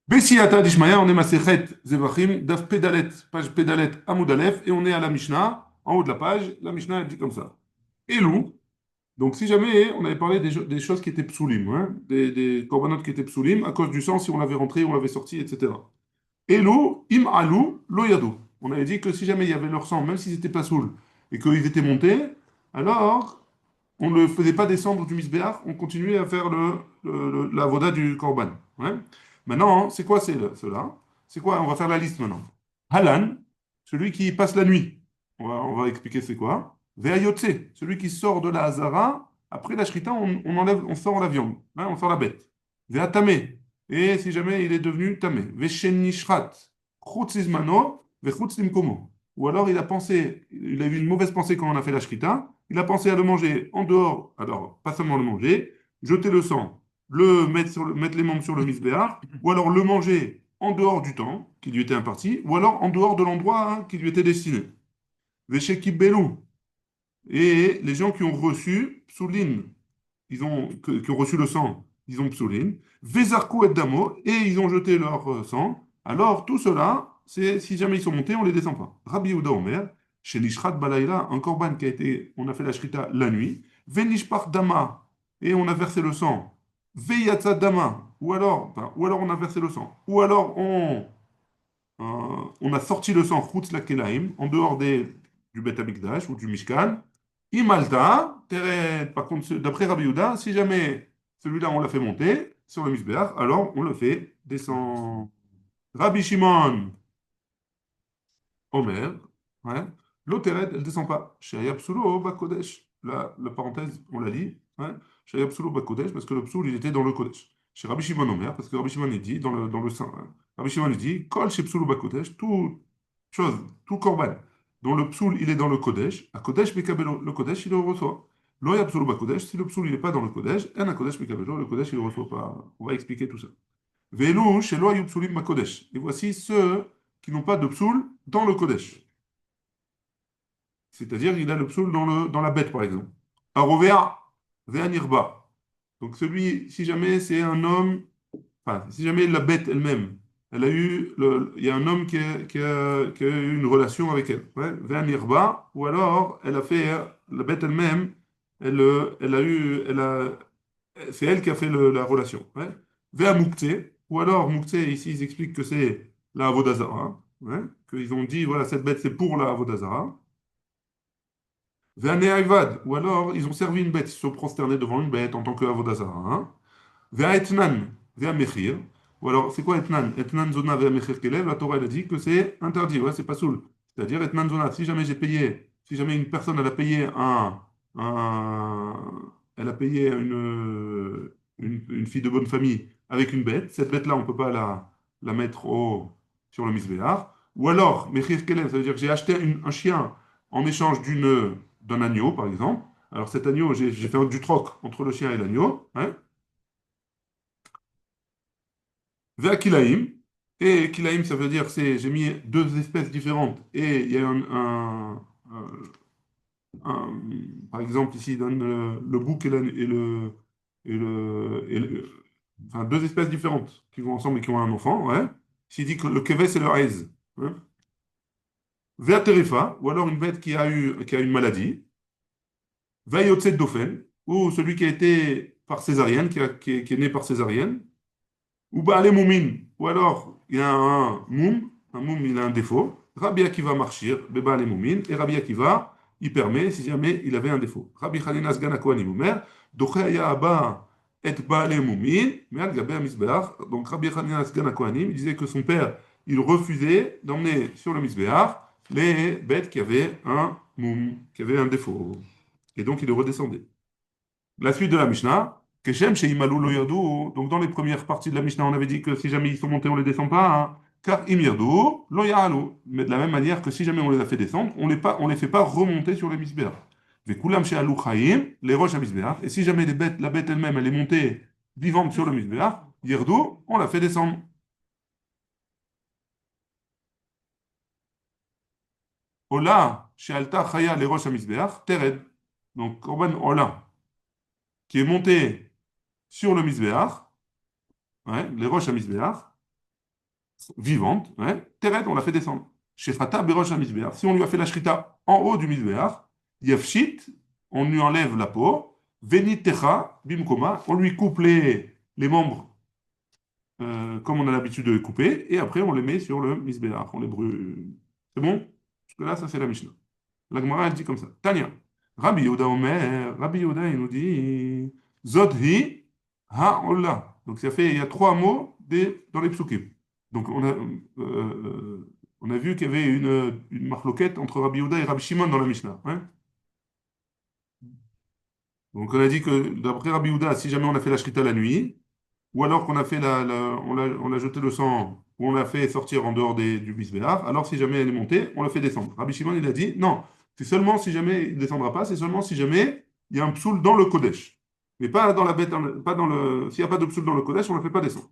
Bessiyata d'Ishmaïa, on est Maserhet Zevachim, Daf Pedalet, page Pedalet Amoud Aleph, et on est à la Mishnah, en haut de la page. La Mishnah, elle dit comme ça. Elou, donc si jamais on avait parlé des choses qui étaient psoulim, hein, des korbanot qui étaient psoulim, à cause du sang, si on l'avait rentré, on l'avait sorti, etc. Elou, im alou, lo yadou. On avait dit que si jamais il y avait leur sang, même s'ils n'étaient pas saouls, et qu'ils étaient montés, alors on ne le faisait pas descendre du misbéach, on continuait à faire la voda du korban. Ouais. Maintenant, c'est quoi cela? C'est quoi? On va faire la liste maintenant. Halan, celui qui passe la nuit. On va expliquer c'est quoi. Ve'ayotse, celui qui sort de la hazara. Après la shrita, on enlève, on sort la viande, hein, on sort la bête. Ve'atame, et si jamais il est devenu tamé. Ve'shen nishrat, chutz izmano, ve'chutz limkomo. Ou alors il a pensé, il a eu une mauvaise pensée quand on a fait la shrita, il a pensé à le manger en dehors, alors pas seulement le manger, jeter le sang, mettre les membres sur le misbéach, ou alors le manger en dehors du temps qui lui était imparti, ou alors en dehors de l'endroit qui lui était destiné. Vesheki belou. Et les gens qui ont reçu psoulin, qui ont reçu le sang, ils ont psoulin. Vezarku et damo, et ils ont jeté leur sang. Alors tout cela, c'est si jamais ils sont montés, on ne les descend pas. Rabbi Yehuda Omer, chez Nishrat Balayla, un korban qui a été, on a fait la shrita la nuit. Venishpar dama, et on a versé le sang. Veyatsa dama, ou alors on a versé le sang. Ou alors on a sorti le sang chutz la kelaim, en dehors du Bet Amikdash ou du Mishkan. Imalta, par contre, d'après Rabbi Yehuda, si jamais celui-là on l'a fait monter sur le Mishbeach, alors on le fait descendre. Rabbi Shimon, Omer, ouais. L'Oteret, elle ne descend pas. Shaya Psulo Bakodesh. La parenthèse, on l'a dit. Ouais. Shaya Psulo Bakodesh, parce que le Psoul, il était dans le Kodesh. Chez Rabbi Shimon Omer, parce que Rabbi Shimon, il dit, dans le sein. Hein. Rabbi Shimon, il dit, Kol chez Psulo Bakodesh, tout chose, tout korban, dont le Psoul, il est dans le Kodesh. À Kodesh, Mekabelo, le Kodesh, il le reçoit. Loya Psulo Bakodesh, si le Psoul, il n'est pas dans le Kodesh, en a Kodesh Mekabelo, le Kodesh, il ne le reçoit pas. On va expliquer tout ça. Velu, chez Loya Psulim Makodesh. Et voici ceux qui n'ont pas de Psoul dans le Kodesh. C'est-à-dire, il a le psoul dans la bête, par exemple. Arovea, ve'anirba. Donc, si jamais c'est un homme, enfin, si jamais la bête elle-même, il y a un homme qui a eu une relation avec elle, ouais, ve'anirba, ou alors, elle a fait, la bête elle-même, elle a eu, c'est elle qui a fait la relation, ouais. Ve'amukte, ou alors, mukte, ici, ils expliquent que c'est la avodazara, ouais, qu'ils ont dit, voilà, cette bête, c'est pour la avodazara. Ve'ane'avad, ou alors ils ont servi une bête, ils se sont prosternés devant une bête en tant qu'avodazara. Hein. Ve'aetnan, ve'amechir, ou alors c'est quoi etnan? Etnan zona ve'amechir kelev, la Torah elle a dit que c'est interdit, ouais, c'est pas soul. C'est-à-dire etnan zona, si jamais j'ai payé, si jamais une personne elle a payé elle a payé une fille de bonne famille avec une bête, cette bête-là on peut pas la mettre sur le misbéach. Ou alors, mechir kelev, ça veut dire que j'ai acheté un chien en échange d'un agneau, par exemple. Alors cet agneau, j'ai fait du troc entre le chien et l'agneau. Hein. Vers kilaim. Et kilaim, ça veut dire j'ai mis deux espèces différentes. Et il y a un- par exemple, ici, il donne le bouc enfin, deux espèces différentes qui vont ensemble et qui ont un enfant. Ouais. S'il dit que le keves, c'est le haïs. Hein. Vers terifa, ou alors une bête qui a une maladie. Vayotse Dofen, ou celui qui a été par césarienne, qui est né par césarienne, ou Baale Moumin, ou alors il y a un moum il a un défaut, Rabbi Akiva marchir, Baale Moumin, et Rabbi Akiva, il permet si jamais il avait un défaut. Rabbi Khalina Sgan Akohanim Omer, Dochaya Abba et Baale Moumin, mais al Gabé Misbeach, donc Rabbi Khalina Sgan Akohanim, il disait que son père, il refusait d'emmener sur le Misbeach les bêtes qui avaient un moum, qui avaient un défaut. Et donc il est redescendu. La suite de la Mishnah, Keshem chez Imalou lo yadou. Donc dans les premières parties de la Mishnah, on avait dit que si jamais ils sont montés, on ne les descend pas. Hein. Car im yadou lo ya'alou. Mais de la même manière que si jamais on les a fait descendre, on les fait pas remonter sur les misbéach. Vekulam chez Alou Chaim, les roches à misbéach. Et si jamais la bête elle-même, elle est montée vivante sur le misbéach, yerdou, on la fait descendre. Ola chez Alta Chaya, les roches à misbéach, tered. Donc Korban Ola, qui est monté sur le misbéach, ouais, les roches à misbéach. vivante, ouais, Tered, on l'a fait descendre. Shefata Berosh HaMizbeach. Si on lui a fait la shrita en haut du Mizbeach, Yafshit, on lui enlève la peau, Venitecha, Bimkoma, on lui coupe les membres comme on a l'habitude de les couper, et après on les met sur le Mizbeach, on les brûle. C'est bon? Parce que là, ça c'est la Mishnah. La Gemara, elle dit comme ça. Tania. Rabbi Yehuda Omer, Rabbi Yehuda, il nous dit Zodhi ha'olah. Donc ça fait, il y a trois mots dans les psukim. Donc on a vu qu'il y avait une marloquette entre Rabbi Yehuda et Rabbi Shimon dans la Mishnah, hein. Donc on a dit que d'après Rabbi Yehuda, si jamais on a fait la shrita la nuit, ou alors qu'on a fait on a jeté le sang, ou on l'a fait sortir en dehors du bisbéar, alors si jamais elle est montée, on le fait descendre. Rabbi Shimon, il a dit, non, c'est seulement si jamais il ne descendra pas, c'est seulement si jamais il y a un psoul dans le Kodesh. Mais pas dans la bête, pas dans s'il n'y a pas de psoul dans le Kodesh, on ne le fait pas descendre.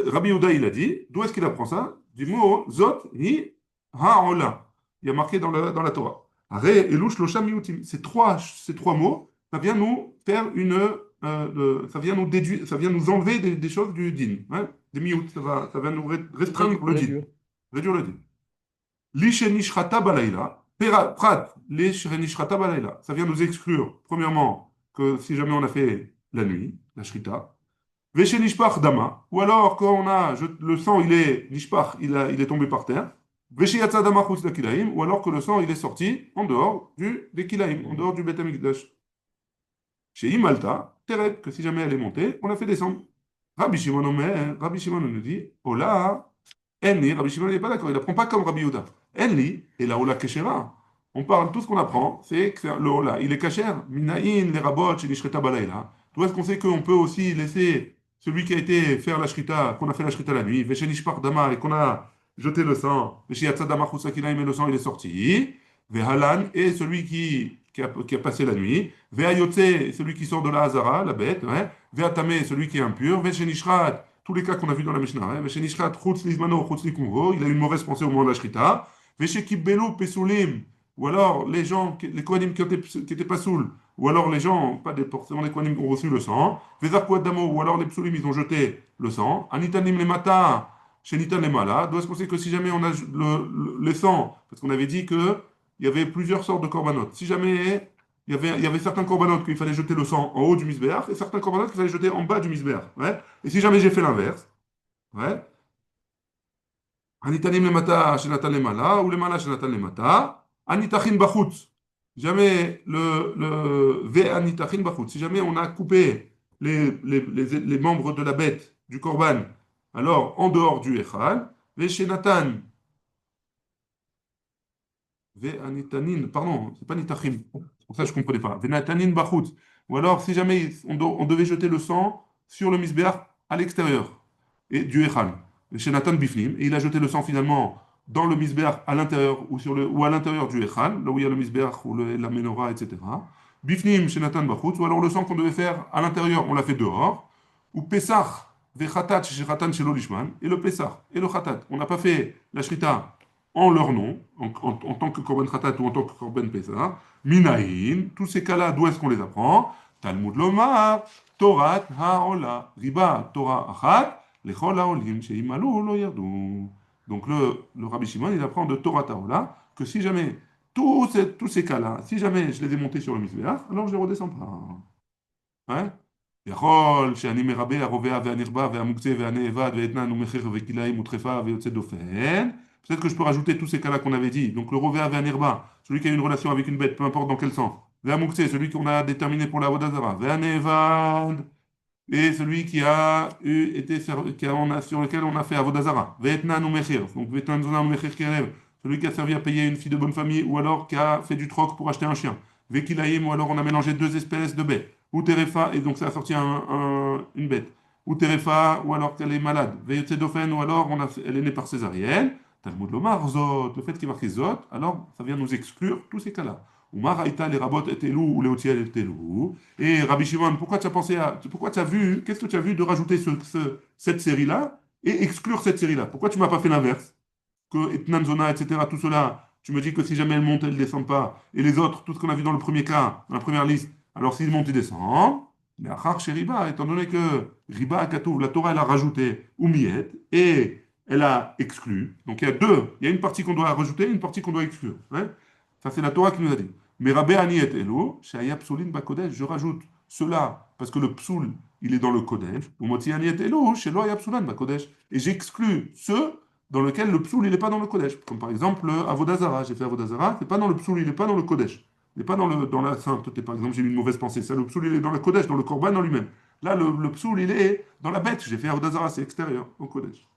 Rabbi Yehuda, il a dit, d'où est-ce qu'il apprend ça? Du mot Zot hi ha'ola. Il y a marqué dans la Torah. Are elush lo miutim. Ces trois mots, ça vient nous faire ça vient nous déduire, ça vient nous enlever des choses du din, hein, des miout. Ça va nous restreindre le din. Réduire le din. Lishenishchata balayla. Prat, lishenishchata balayla. Ça vient nous exclure, premièrement, que si jamais on a fait la nuit, la shrita, Veshe nishpach dama, ou alors quand le sang il est nishpach, il est tombé par terre, Veshe yatsa dama chutz kilaim, ou alors que le sang il est sorti en dehors des kilaim, en dehors du Beth Amikdash. Chez Imalta, Tered, que si jamais elle est montée, on la fait descendre. Rabbi Shimon nous dit, Ola, Enli, Rabbi Shimon n'est pas d'accord, il n'apprend pas comme Rabbi Yehuda. Enli, et la Ola Keshera. On parle, tout ce qu'on apprend, c'est que le Ola, il est kasher. Minaïn, les rabot, chez Nishreta Balayla. D'où est-ce qu'on sait qu'on peut aussi laisser celui qui a été faire la shrita, qu'on a fait la shrita la nuit, Veshe Nishpach Dama, et qu'on a jeté le sang, Veshe Yatsa Dama Chusakila, mais le sang il est sorti. Vehalan, et celui qui a passé la nuit. Vehayotse, celui qui sort de la Hazara, la bête. Ouais. Vehatame, celui qui est impur. Veshenishrat, tous les cas qu'on a vus dans la Mishnah. Hein. Veshenishrat, chutz lizmano, chutz likumvo. Il a eu une mauvaise pensée au moment de la Shrita. Veshekibelu pesulim. Ou alors les gens, les Kohanim qui étaient pas saouls. Ou alors les gens, pas forcément les Kohanim qui ont reçu le sang. Vezarkuat damo. Ou alors les psulim, ils ont jeté le sang. Anitanim le mata. Chez Nitan les Mala, doit se penser que si jamais on a le sang, parce qu'on avait dit que il y avait plusieurs sortes de corbanotes. Si jamais il y avait certains corbanotes qu'il fallait jeter le sang en haut du misbéach et certains corbanotes qu'il fallait jeter en bas du misbéach. Ouais. Et si jamais j'ai fait l'inverse, ouais. Anitanim le mata shenatan le mala ou le mala shenatan le mata. Anitachin bachutz. Jamais le ve anitachin bachutz. Si jamais on a coupé les membres de la bête, du korban, alors en dehors du echal, ve shenatan. Ve'anitanin, pardon, c'est pas nitachim. C'est pour ça que je ne comprenais pas. Ve'natanin bachut. Ou alors, si jamais on devait jeter le sang sur le misbéach à l'extérieur et du echal, chez Nathan Biflim, et il a jeté le sang finalement dans le misbéach à l'intérieur ou à l'intérieur du echal, là où il y a le misbéach ou la menorah, etc. Biflim chez Nathan bachut. Ou alors le sang qu'on devait faire à l'intérieur, on l'a fait dehors. Ou pesach ve'chatat chez Chatan chez l'olishman. Et le pesach et le chatat, on n'a pas fait la shrita en leur nom, en tant que Korban Khatat ou en tant que Korban Pesach, Minaïn, tous ces cas-là, d'où est-ce qu'on les apprend? Talmud Lomar, Torat Ha'ola, Riba, Torah Achat, Lechol Ha'olim, Sheimalu Lo Yardu. Donc le Rabbi Shimon, il apprend de Torah Ha'ola que si jamais, tous ces cas-là, si jamais je les ai montés sur le Mizbeach, alors je les redescends pas. Hein? יכול שאני מרבה הרובע והנרבה והמוקצה והנאבד ואתנן ומחיר וכלאיים וטרפה ויוצא דופן. Peut-être que je peux rajouter tous ces cas-là qu'on avait dit. Donc le rovea ve'anirba, celui qui a une relation avec une bête, peu importe dans quel sens. Ve'amukse, celui qu'on a déterminé pour la vodazara. Ve'anevad, et celui qui a été sur lequel on a fait avodazara. Ve'etnan ou mechir, donc ve'etnan zona ou mechir kerev, celui qui a servi à payer une fille de bonne famille ou alors qui a fait du troc pour acheter un chien. Ve'kilaim, ou alors on a mélangé deux espèces de bêtes. Ou terefa, et donc ça a sorti une bête. Ou terefa, ou alors qu'elle est malade. Ve'yotse dofen, ou alors elle est née par césarienne. Talmud Lomar, Zot, le fait qu'il marque Zot, alors ça vient nous exclure tous ces cas-là. Umar Haïta, les rabot et Telou, ou les Otiel et Telou. Et Rabbi Shimon, pourquoi tu as vu, qu'est-ce que tu as vu de rajouter cette série-là et exclure cette série-là? Pourquoi tu m'as pas fait l'inverse? Que Etnan Zona, etc., tout cela, tu me dis que si jamais elle monte, elle ne descend pas. Et les autres, tout ce qu'on a vu dans le premier cas, dans la première liste, alors s'il monte, il descend. Mais Achar chez Riba, étant donné que Riba a Katouv, la Torah, elle a rajouté Oumiet, et elle a exclu. Donc il y a deux. Il y a une partie qu'on doit rajouter, une partie qu'on doit exclure. Hein. Ça, c'est la Torah qui nous a dit. Mais Rabbi Ani et Elo, Shaya Psoulin Bakodesh, je rajoute cela parce que le psoul, il est dans le Kodesh. Ou Moti Ani et Elo, Shelo Haya Psoulan Bakodesh. Et j'exclus ceux dans lesquels le psoul, il n'est pas dans le Kodesh. Comme par exemple Avodazara. J'ai fait Avodazara, c'est pas dans le psoul, il n'est pas dans le Kodesh. Il n'est pas dans la sainteté. Par exemple, j'ai eu une mauvaise pensée. Ça, le psoul, il est dans le Kodesh, dans le Korban en lui-même. Là, le psoul, il est dans la bête. J'ai fait Avodazara, c'est extérieur, au Kodesh.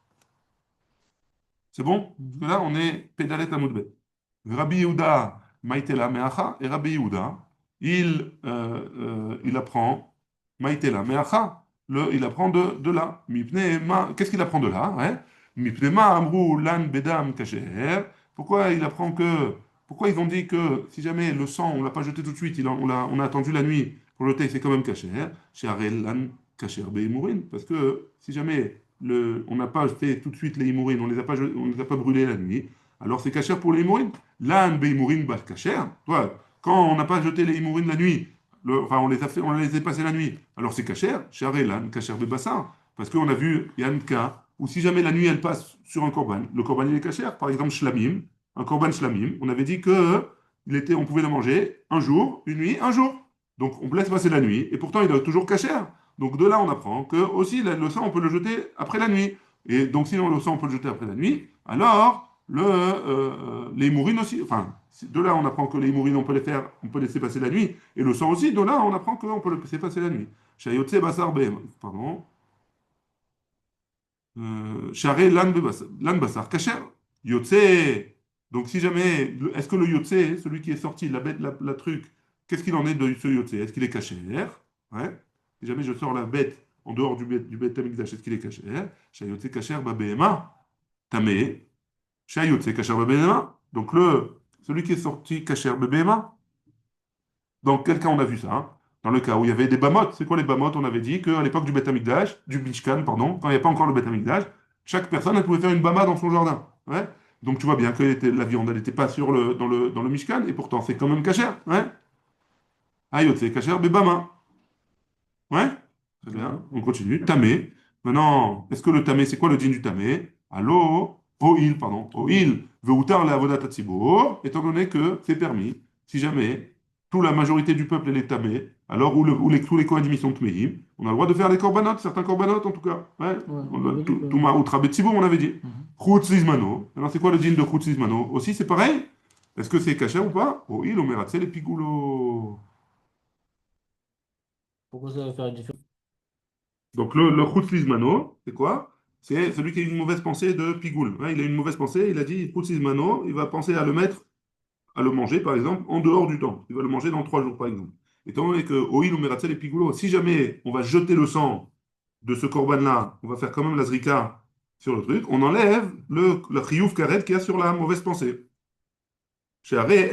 C'est bon? Parce que là, on est pédalet à Moudbet. Rabbi Yehuda, Maïtela Meacha, et Rabbi Yehuda, il apprend Maïtela Meacha, il apprend de là. Qu'est-ce qu'il apprend de là? Ouais. Mipne ma amrou lan bedam kasher. Pourquoi il apprend que. Pourquoi ils ont dit que si jamais le sang, on ne l'a pas jeté tout de suite, on a attendu la nuit pour le jeter, c'est quand même kasher. Chez Arel lan kasher beimourin. Parce que si jamais on n'a pas fait tout de suite les imourines, on les a pas brûlés la nuit, alors c'est kasher pour les imourines. L'âne beimourine bal kasher. Toi, quand on n'a pas jeté les imourines la nuit, enfin on les a passés la nuit, alors c'est kasher. Charé l'âne kasher de bassin. Parce qu'on a vu, il y a un cas où si jamais la nuit elle passe sur un korban, le korban il est kasher. Par exemple, shlamim, un korban shlamim, on avait dit que on pouvait le manger un jour, une nuit, un jour. Donc on laisse passer la nuit, et pourtant il est toujours kasher. Donc de là, on apprend que aussi le sang, on peut le jeter après la nuit. Et donc si le sang, on peut le jeter après la nuit, alors les mourines aussi. Enfin, de là, on apprend que les mourines, on peut les faire, on peut laisser passer la nuit. Et le sang aussi, de là, on apprend qu'on peut le laisser passer la nuit. Shayotse basar behem. Pardon. Charé lan basar kasher. Yotse. Donc si jamais, est-ce que le yotse, celui qui est sorti, la bête, la truc, qu'est-ce qu'il en est de ce yotse? Est-ce qu'il est kasher? Ouais. Si jamais je sors la bête en dehors du bête Amikdash, est-ce qu'il est kasher? Shayotse kasher ba behema. Tamé. Shayotse kasher ba behema. Donc celui qui est sorti kasher ba behema. Dans quel cas on a vu ça? Hein. Dans le cas où il y avait des bamotes. C'est quoi les bamotes? On avait dit qu'à l'époque du Beth Amikdash, du Mishkan, pardon, quand il n'y avait pas encore le Beth Amikdash, chaque personne elle pouvait faire une bama dans son jardin. Ouais. Donc tu vois bien que la viande, elle n'était pas dans le Mishkan, et pourtant c'est quand même kasher. Ouais. Ayotse kasher bebama. Ouais? Très bien. On continue. Tamé. Maintenant, est-ce que le tamé, c'est quoi le din du tamé? Allo, oil, pardon. Oil, veutar la avodat hatzibur, étant donné que c'est permis, si jamais toute la majorité du peuple elle est tamé, alors tous les kohanim ils sont tméhim, on a le droit de faire les korbanot, certains korbanot en tout cas. Ouais. Ouais, On on a avait dit tout, que. tout ma outra betsibour, on avait dit. Mhm. Chutz lizmano. Alors c'est quoi le din de chutz lizmano? Aussi c'est pareil? Est-ce que c'est caché ou pas? Oil, omeratse les pigoulo. Pourquoi ça va faire une différence? Donc le Chutzlizmano, c'est quoi? C'est celui qui a une mauvaise pensée de Pigoul. Hein, il a une mauvaise pensée, il a dit Chutzlizmano, il va penser à le mettre, à le manger, par exemple, en dehors du temps. Il va le manger dans 3 jours, par exemple. Étant donné que Oil ou Meratzel et Pigoulo, si jamais on va jeter le sang de ce korban-là, on va faire quand même la zrika sur le truc, on enlève le chiyuv karet qu'il y a sur la mauvaise pensée. שהרי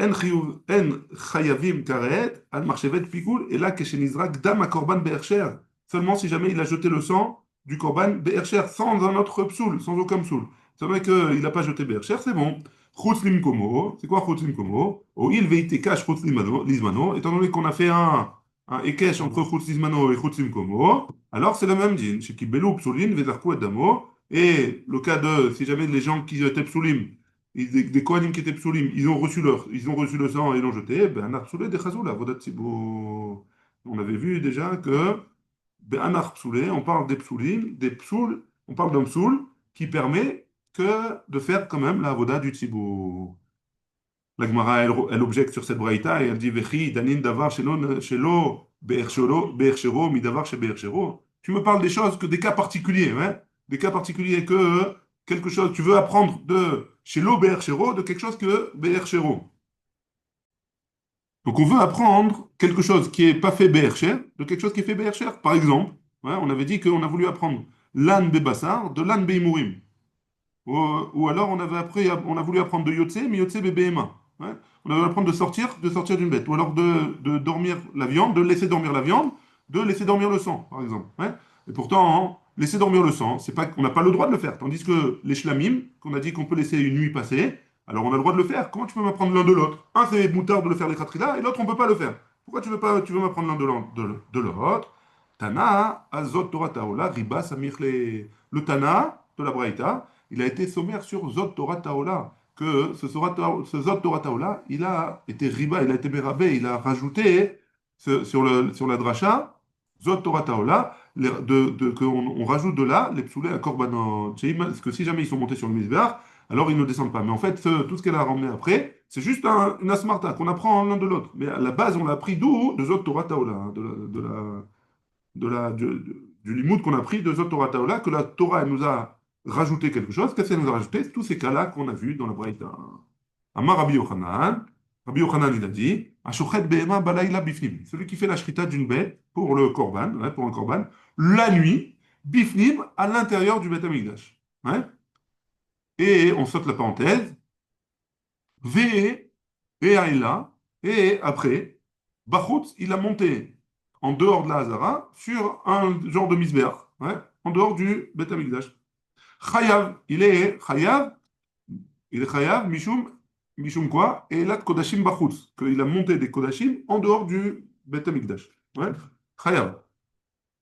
אין חייבים כרת על מחשבת פיגול, אלא כשנזרק דם הקורבן בהכשר. Seulement si jamais il a jeté le sang du korban בהכשר, sans un autre psoul, sans aucun psoul. C'est vrai qu'il n'a pas jeté בהכשר, c'est bon. חוץ למקומו, c'est quoi חוץ למקומו? הואיל והתעקש חוץ לזמנו, étant donné qu'on a fait un היקש entre חוץ לזמנו et חוץ למקומו, alors c'est le même דין, שקיבלו פסולין וזרקו את דמו, et le cas de, si jamais les gens qui étaient psoulim, des Kohanim qui étaient psoulim, ils ont reçu le sang et l'ont jeté, ben Arpsoulé de Chazoula, Vodat Tzibur. On avait vu déjà que ben Arpsoulé, on parle des psoulim, des psouls, on parle d'un psoul qui permet que de faire quand même la Voda du Tzibur. La Gemara, elle objecte sur cette braïta et elle dit Vechi, Danin Davar Shelo, Be'ershero, Midavar She Be'ershero. Tu me parles des choses, que des cas particuliers, hein? Des cas particuliers que quelque chose, tu veux apprendre de Shelo Be'ershero, de quelque chose que Be'ershero. Donc on veut apprendre quelque chose qui n'est pas fait Be'ersher, de quelque chose qui est fait Be'ersher. Par exemple, ouais, on avait dit qu'on a voulu apprendre l'âne Bebassar de l'âne Beimourim. Ou alors on a voulu apprendre de Yotse, mais Yotse BBMA. Ouais. On a voulu apprendre de sortir d'une bête. Ou alors de dormir la viande, de laisser dormir la viande, de laisser dormir le sang, par exemple. Ouais. Et pourtant, hein, laisser dormir le sang, c'est pas, on n'a pas le droit de le faire. Tandis que les shlamim, qu'on a dit qu'on peut laisser une nuit passer, alors on a le droit de le faire. Comment tu peux m'apprendre l'un de l'autre? Un, c'est moutard de le faire les khatrila, et l'autre, on ne peut pas le faire. Pourquoi tu veux m'apprendre l'un de l'autre? Tana, Azot Torah Taola, Riba Samir le Tana de la Braïta, il a été sommaire sur Zot Torah Taola, que ce Zot Torah Taola, il a été riba, il a été bérabé, il a rajouté sur la dracha, Zot Torah Taola, qu'on on rajoute de là les psoulés à Korban Tcheim, parce que si jamais ils sont montés sur le Mizbeach, alors ils ne descendent pas. Mais en fait, tout ce qu'elle a ramené après, c'est juste une asmarta qu'on apprend l'un de l'autre. Mais à la base, on l'a appris d'où? De Zot Torah Taola, hein, du limoud qu'on a pris de Zot Torah Taola, que la Torah elle nous a rajouté quelque chose. Qu'est-ce qu'elle nous a rajouté? Tous ces cas-là qu'on a vus dans la Braïta. Amar Rabbi Yochanan, il a dit, Ashochet behema balayla bifnim. Celui qui fait la shrita d'une bête pour le korban, ouais, pour un korban, la nuit, bifnim, à l'intérieur du Beth Amikdash. Ouais. Et on saute la parenthèse, ve, et Aïla, et après, Bachutz, il a monté en dehors de la Hazara sur un genre de misbéach, ouais, en dehors du Beth Amikdash. Chayav, il est chayav, mishum quoi? Et là, kodashim bachutz, qu'il a monté des kodashim en dehors du Beth Amikdash. Ouais, chayav.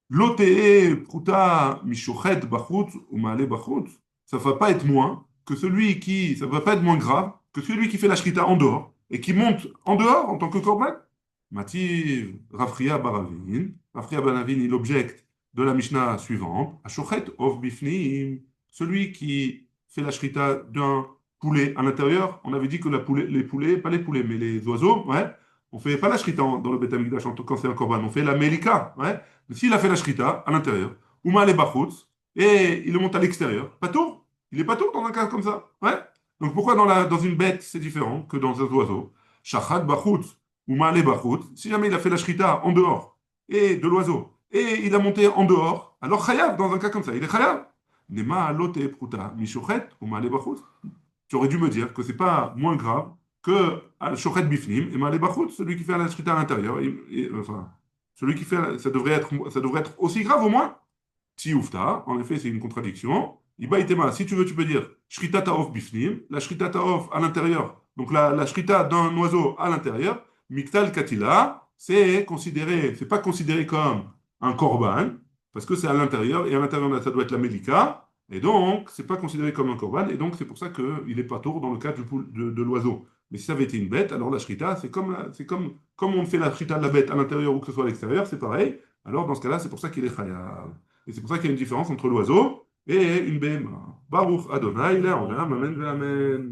L'otee pruta mishochet bachutz ou maale bachutz, ça ne va pas être moins que celui qui, ça ne va pas être moins grave que celui qui fait la shrita en dehors et qui monte en dehors en tant que korban. Mativ Rafria Baravin. Rafria Baravin, il objecte de la Mishnah suivante. Ashochet of bifnim, celui qui fait la shrita d'un poulet à l'intérieur. On avait dit que les poulets, pas les poulets, mais les oiseaux, ouais. On fait pas la shrita dans le Beth Amikdash quand c'est un korban. On fait la melika, ouais. Mais s'il a fait la shrita à l'intérieur, Ouma les bachutz, et il le monte à l'extérieur, pas tour. Il est pas tour dans un cas comme ça, ouais. Donc pourquoi dans une bête c'est différent que dans un oiseau? Shachat bachutz ou Ma'ale Bachut, si jamais il a fait la shrita en dehors et de l'oiseau, et il a monté en dehors, alors chayav, dans un cas comme ça, il est chayav. Nema alote pruta, mishochet ou Ma'ale Bachut. Tu aurais dû me dire que c'est pas moins grave que shochet bifnim et Ma'ale Bachut, celui qui fait la shrita à l'intérieur. Enfin, celui qui fait, ça devrait être aussi grave au moins. Si oufta, en effet, c'est une contradiction. Iba itema, si tu veux, tu peux dire shrita taof bifnim, la shrita taof à l'intérieur, donc la shrita d'un oiseau à l'intérieur. Miktal Katila, c'est pas considéré comme un korban, parce que c'est à l'intérieur, et à l'intérieur, ça doit être la Mélika, et donc, c'est pas considéré comme un korban, et donc, c'est pour ça qu'il est pas tour dans le cas de l'oiseau. Mais si ça avait été une bête, alors la shrita, comme on fait la shrita de la bête à l'intérieur ou que ce soit à l'extérieur, c'est pareil. Alors, dans ce cas-là, c'est pour ça qu'il est chayav. Et c'est pour ça qu'il y a une différence entre l'oiseau et une béhéma. Baruch Adonai, Léon, Amen, Amen.